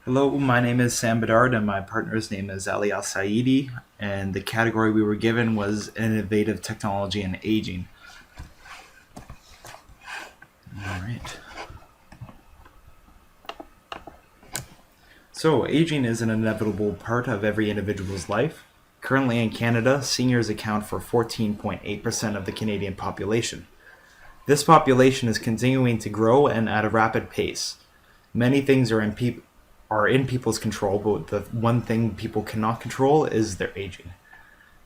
Hello, my name is Sam Bedard, and my partner's name is Ali Al Saidi. And the category we were given was innovative technology and aging. All right. So, aging is an inevitable part of every individual's life. Currently in Canada, seniors account for 14.8% of the Canadian population. This population is continuing to grow and at a rapid pace. Many things are in people's control, but the one thing people cannot control is their aging.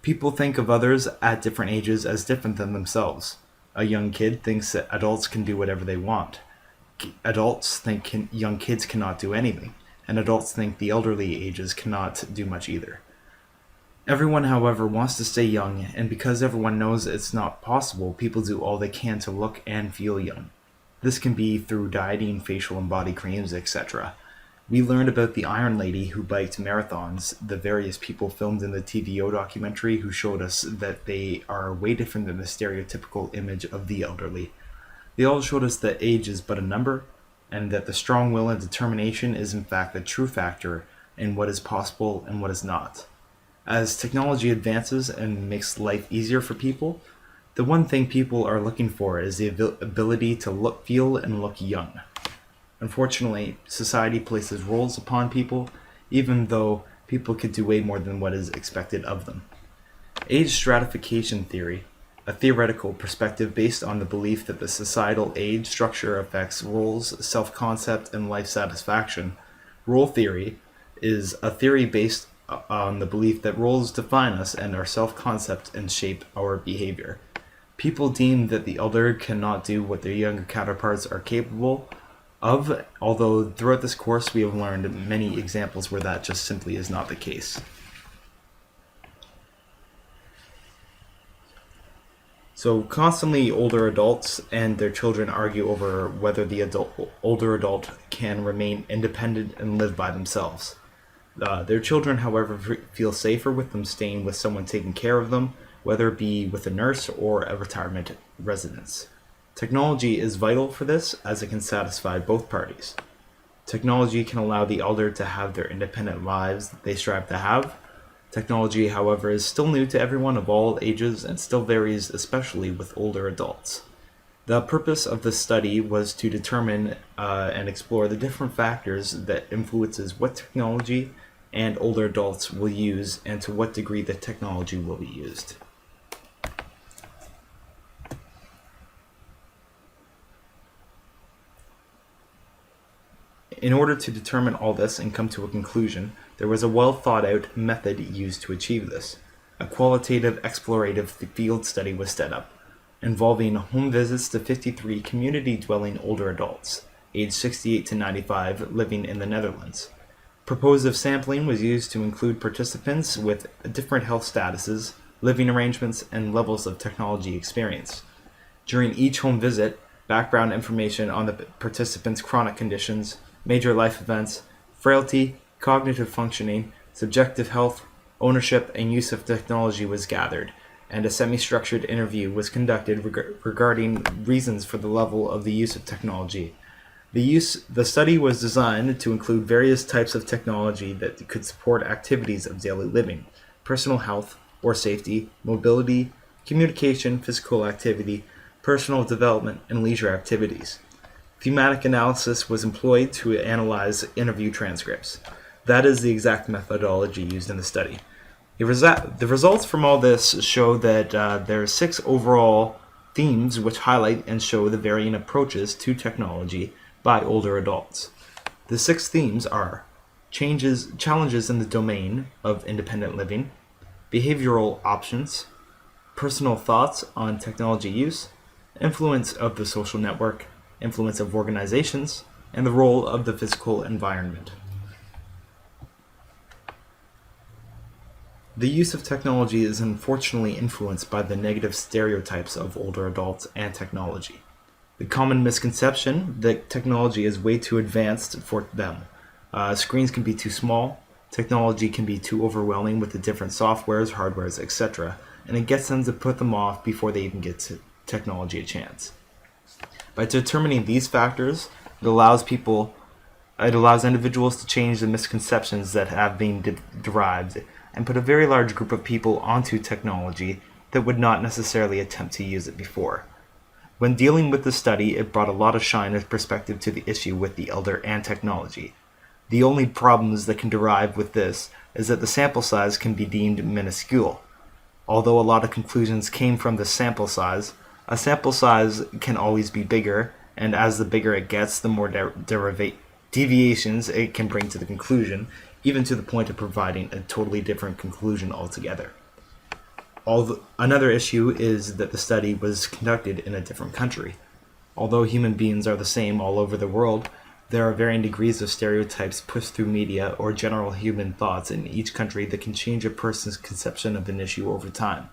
People think of others at different ages as different than themselves. A young kid thinks that adults can do whatever they want. Adults think young kids cannot do anything, and adults think the elderly ages cannot do much either. Everyone, however, wants to stay young, and because everyone knows it's not possible, people do all they can to look and feel young. This can be through dieting, facial and body creams, etc. We learned about the Iron Lady who biked marathons, the various people filmed in the TVO documentary who showed us that they are way different than the stereotypical image of the elderly. They all showed us that age is but a number, and that the strong will and determination is in fact the true factor in what is possible and what is not. As technology advances and makes life easier for people, the one thing people are looking for is the ability to look, feel, and look young. Unfortunately, society places roles upon people, even though people could do way more than what is expected of them. Age stratification theory, a theoretical perspective based on the belief that the societal age structure affects roles, self-concept, and life satisfaction. Role theory is a theory based on the belief that roles define us and our self-concept and shape our behavior. People deem that the elder cannot do what their younger counterparts are capable of, although throughout this course we have learned many examples where that just simply is not the case. So constantly older adults and their children argue over whether the older adult can remain independent and live by themselves. Their children, however, feel safer with them staying with someone taking care of them, whether it be with a nurse or a retirement residence. Technology is vital for this as it can satisfy both parties. Technology can allow the elder to have their independent lives that they strive to have. Technology, however, is still new to everyone of all ages and still varies, especially with older adults. The purpose of this study was to determine and explore the different factors that influences what technology and older adults will use and to what degree the technology will be used. In order to determine all this and come to a conclusion, there was a well thought out method used to achieve this. A qualitative explorative field study was set up, involving home visits to 53 community dwelling older adults, aged 68 to 95, living in the Netherlands. Propositive sampling was used to include participants with different health statuses, living arrangements, and levels of technology experience. During each home visit, background information on the participants' chronic conditions, major life events, frailty, cognitive functioning, subjective health, ownership, and use of technology was gathered, and a semi-structured interview was conducted regarding reasons for the level of the use of technology. The study was designed to include various types of technology that could support activities of daily living, personal health or safety, mobility, communication, physical activity, personal development, and leisure activities. Thematic analysis was employed to analyze interview transcripts. That is the exact methodology used in the study. The results from all this show that there are 6 overall themes which highlight and show the varying approaches to technology by older adults. The 6 themes are challenges in the domain of independent living, behavioral options, personal thoughts on technology use, influence of the social network, influence of organizations, and the role of the physical environment. The use of technology is unfortunately influenced by the negative stereotypes of older adults and technology. The common misconception that technology is way too advanced for them. Screens can be too small, technology can be too overwhelming with the different softwares, hardwares, etc., and it gets them to put them off before they even get to technology a chance. By determining these factors, it allows people It allows individuals to change the misconceptions that have been derived and put a very large group of people onto technology that would not necessarily attempt to use it before. When dealing with the study, it brought a lot of shine and perspective to the issue with the elder and technology. The only problems that can derive with this is that the sample size can be deemed minuscule. Although a lot of conclusions came from the sample size, a sample size can always be bigger, and as the bigger it gets, the more deviations it can bring to the conclusion, even to the point of providing a totally different conclusion altogether. Another issue is that the study was conducted in a different country. Although human beings are the same all over the world, there are varying degrees of stereotypes pushed through media or general human thoughts in each country that can change a person's conception of an issue over time.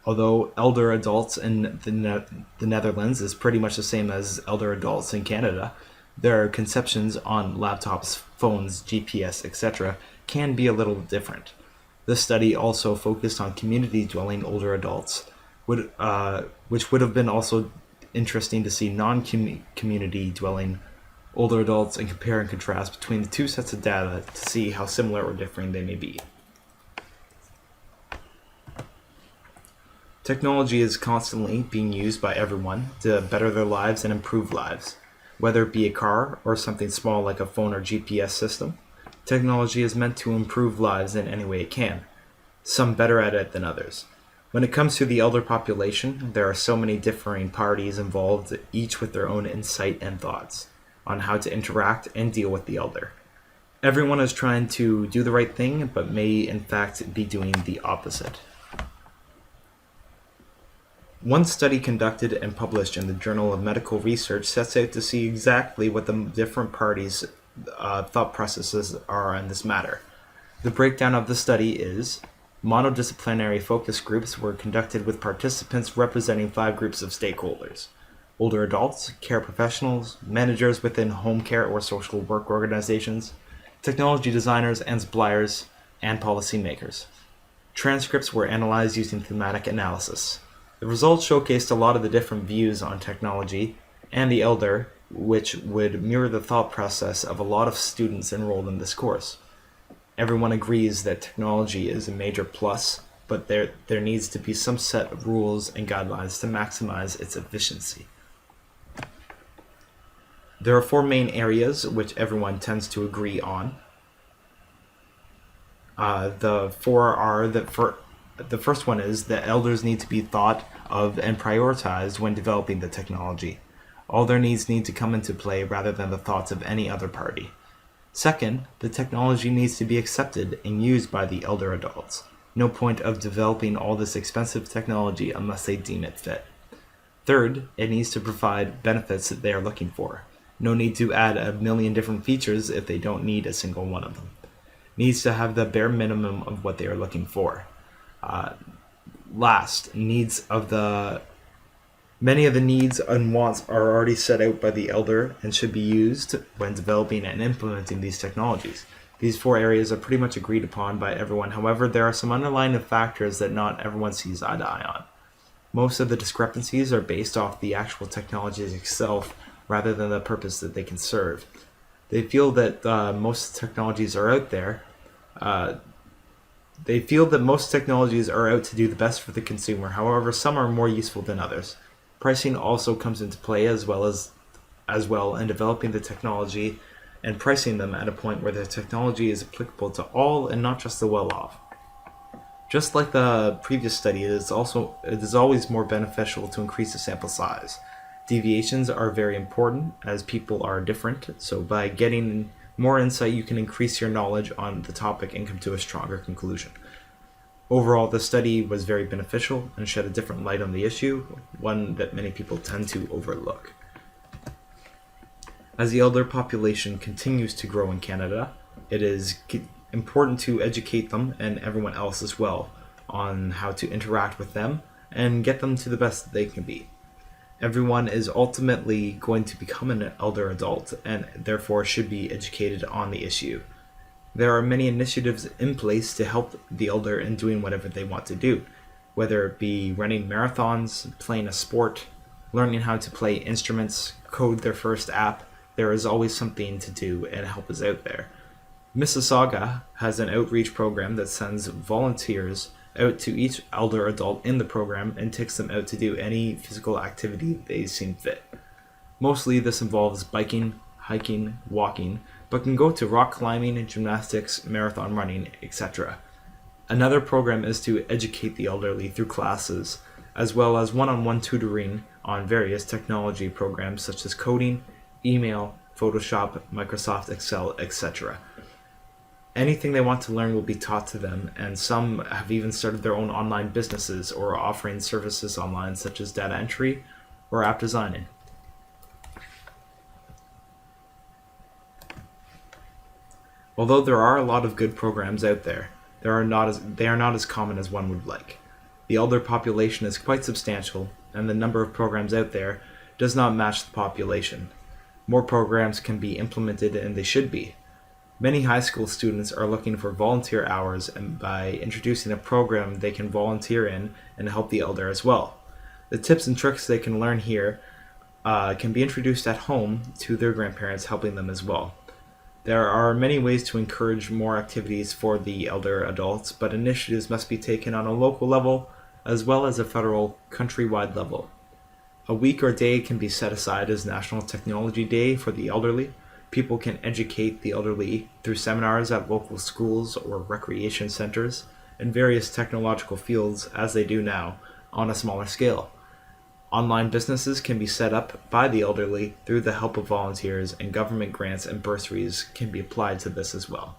Although elder adults in the Netherlands is pretty much the same as elder adults in Canada, their conceptions on laptops, phones, GPS, etc. can be a little different. This study also focused on community-dwelling older adults, which would have been also interesting to see non-community-dwelling older adults and compare and contrast between the two sets of data to see how similar or differing they may be. Technology is constantly being used by everyone to better their lives and improve lives. Whether it be a car or something small like a phone or GPS system, technology is meant to improve lives in any way it can, some better at it than others. When it comes to the elder population, there are so many differing parties involved, each with their own insight and thoughts on how to interact and deal with the elder. Everyone is trying to do the right thing, but may in fact be doing the opposite. One study conducted and published in the Journal of Medical Research sets out to see exactly what the different parties' thought processes are on this matter. The breakdown of the study is: monodisciplinary focus groups were conducted with participants representing 5 groups of stakeholders: older adults, care professionals, managers within home care or social work organizations, technology designers and suppliers, and policymakers. Transcripts were analyzed using thematic analysis. The results showcased a lot of the different views on technology and the elder, which would mirror the thought process of a lot of students enrolled in this course. Everyone agrees that technology is a major plus, but there needs to be some set of rules and guidelines to maximize its efficiency. There are 4 main areas which everyone tends to agree on. The 4 are that the first one is that elders need to be thought of and prioritized when developing the technology. All their needs need to come into play rather than the thoughts of any other party. Second, the technology needs to be accepted and used by the elder adults. No point of developing all this expensive technology unless they deem it fit. Third, it needs to provide benefits that they are looking for. No need to add a million different features if they don't need a single one of them. Needs to have the bare minimum of what they are looking for. Last, many of the needs and wants are already set out by the elder and should be used when developing and implementing these technologies. These 4 areas are pretty much agreed upon by everyone. However, there are some underlying factors that not everyone sees eye to eye on. Most of the discrepancies are based off the actual technology itself rather than the purpose that they can serve. They feel that most technologies are out there. They feel that most technologies are out to do the best for the consumer. However, some are more useful than others. Pricing also comes into play as well in developing the technology and pricing them at a point where the technology is applicable to all and not just the well-off. Just like the previous study, it is always more beneficial to increase the sample size. Deviations are very important as people are different, so by getting more insight you can increase your knowledge on the topic and come to a stronger conclusion. Overall, the study was very beneficial and shed a different light on the issue, one that many people tend to overlook. As the elder population continues to grow in Canada, it is important to educate them and everyone else as well on how to interact with them and get them to the best that they can be. Everyone is ultimately going to become an elder adult and therefore should be educated on the issue. There are many initiatives in place to help the elder in doing whatever they want to do, whether it be running marathons, playing a sport, learning how to play instruments, code their first app, there is always something to do and help is out there. Mississauga has an outreach program that sends volunteers out to each elder adult in the program and takes them out to do any physical activity they seem fit. Mostly this involves biking, hiking, walking, but can go to rock climbing, gymnastics, marathon running, etc. Another program is to educate the elderly through classes, as well as one-on-one tutoring on various technology programs such as coding, email, Photoshop, Microsoft Excel, etc. Anything they want to learn will be taught to them, and some have even started their own online businesses or are offering services online such as data entry or app designing. Although there are a lot of good programs out there, they are not as common as one would like. The elder population is quite substantial, and the number of programs out there does not match the population. More programs can be implemented, and they should be. Many high school students are looking for volunteer hours, and by introducing a program they can volunteer in and help the elder as well. The tips and tricks they can learn here can be introduced at home to their grandparents, helping them as well. There are many ways to encourage more activities for the elder adults, but initiatives must be taken on a local level as well as a federal, countrywide level. A week or day can be set aside as National Technology Day for the elderly. People can educate the elderly through seminars at local schools or recreation centers in various technological fields, as they do now, on a smaller scale. Online businesses can be set up by the elderly through the help of volunteers, and government grants and bursaries can be applied to this as well.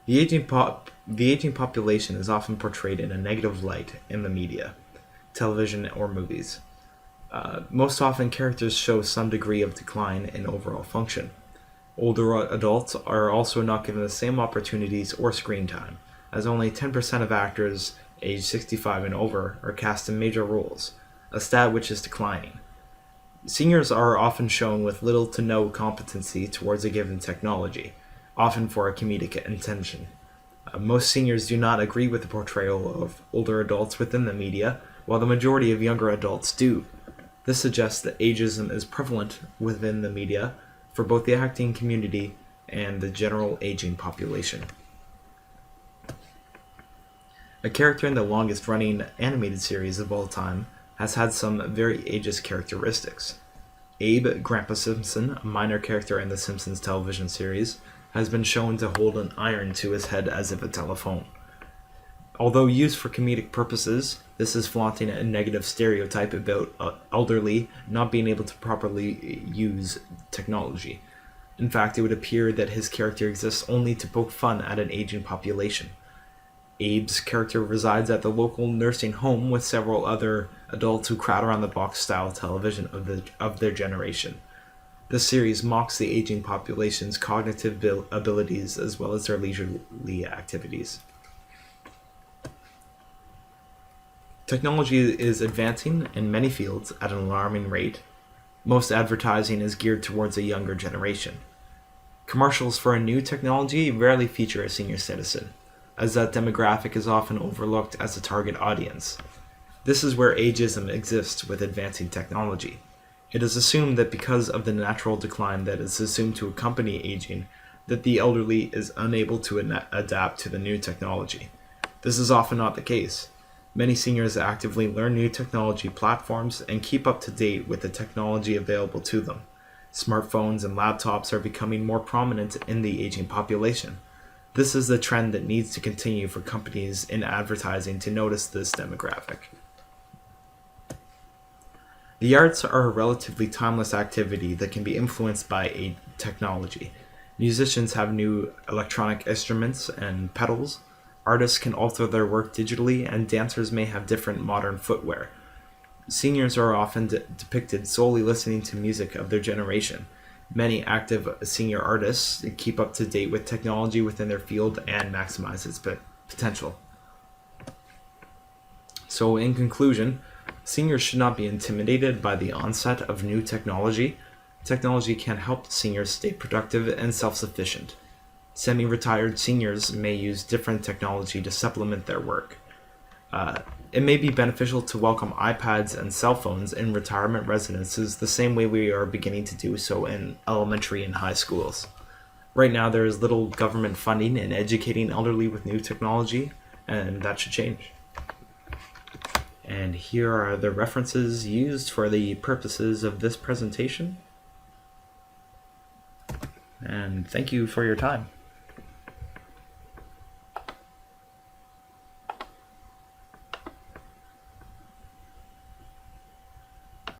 The aging population is often portrayed in a negative light in the media, television, or movies. Most often, characters show some degree of decline in overall function. Older adults are also not given the same opportunities or screen time, as only 10% of actors aged 65 and over are cast in major roles, a stat which is declining. Seniors are often shown with little to no competency towards a given technology, often for a comedic intention. Most seniors do not agree with the portrayal of older adults within the media, while the majority of younger adults do. This suggests that ageism is prevalent within the media for both the acting community and the general aging population. A character in the longest-running animated series of all time has had some very ageist characteristics. Abe, Grandpa Simpson, a minor character in the Simpsons television series, has been shown to hold an iron to his head as if a telephone. Although used for comedic purposes, this is flaunting a negative stereotype about elderly not being able to properly use technology. In fact, it would appear that his character exists only to poke fun at an aging population. Abe's character resides at the local nursing home with several other adults who crowd around the box-style television of their generation. This series mocks the aging population's cognitive abilities as well as their leisurely activities. Technology is advancing in many fields at an alarming rate. Most advertising is geared towards a younger generation. Commercials for a new technology rarely feature a senior citizen, as that demographic is often overlooked as a target audience. This is where ageism exists with advancing technology. It is assumed that because of the natural decline that is assumed to accompany aging, that the elderly is unable to adapt to the new technology. This is often not the case. Many seniors actively learn new technology platforms and keep up to date with the technology available to them. Smartphones and laptops are becoming more prominent in the aging population. This is the trend that needs to continue for companies in advertising to notice this demographic. The arts are a relatively timeless activity that can be influenced by technology. Musicians have new electronic instruments and pedals. Artists can alter their work digitally, and dancers may have different modern footwear. Seniors are often depicted solely listening to music of their generation. Many active senior artists keep up to date with technology within their field and maximize its potential. So in conclusion, seniors should not be intimidated by the onset of new technology. Technology can help seniors stay productive and self-sufficient. Semi-retired seniors may use different technology to supplement their work. It may be beneficial to welcome iPads and cell phones in retirement residences the same way we are beginning to do so in elementary and high schools. Right now, there is little government funding in educating elderly with new technology, and that should change. And here are the references used for the purposes of this presentation. And thank you for your time.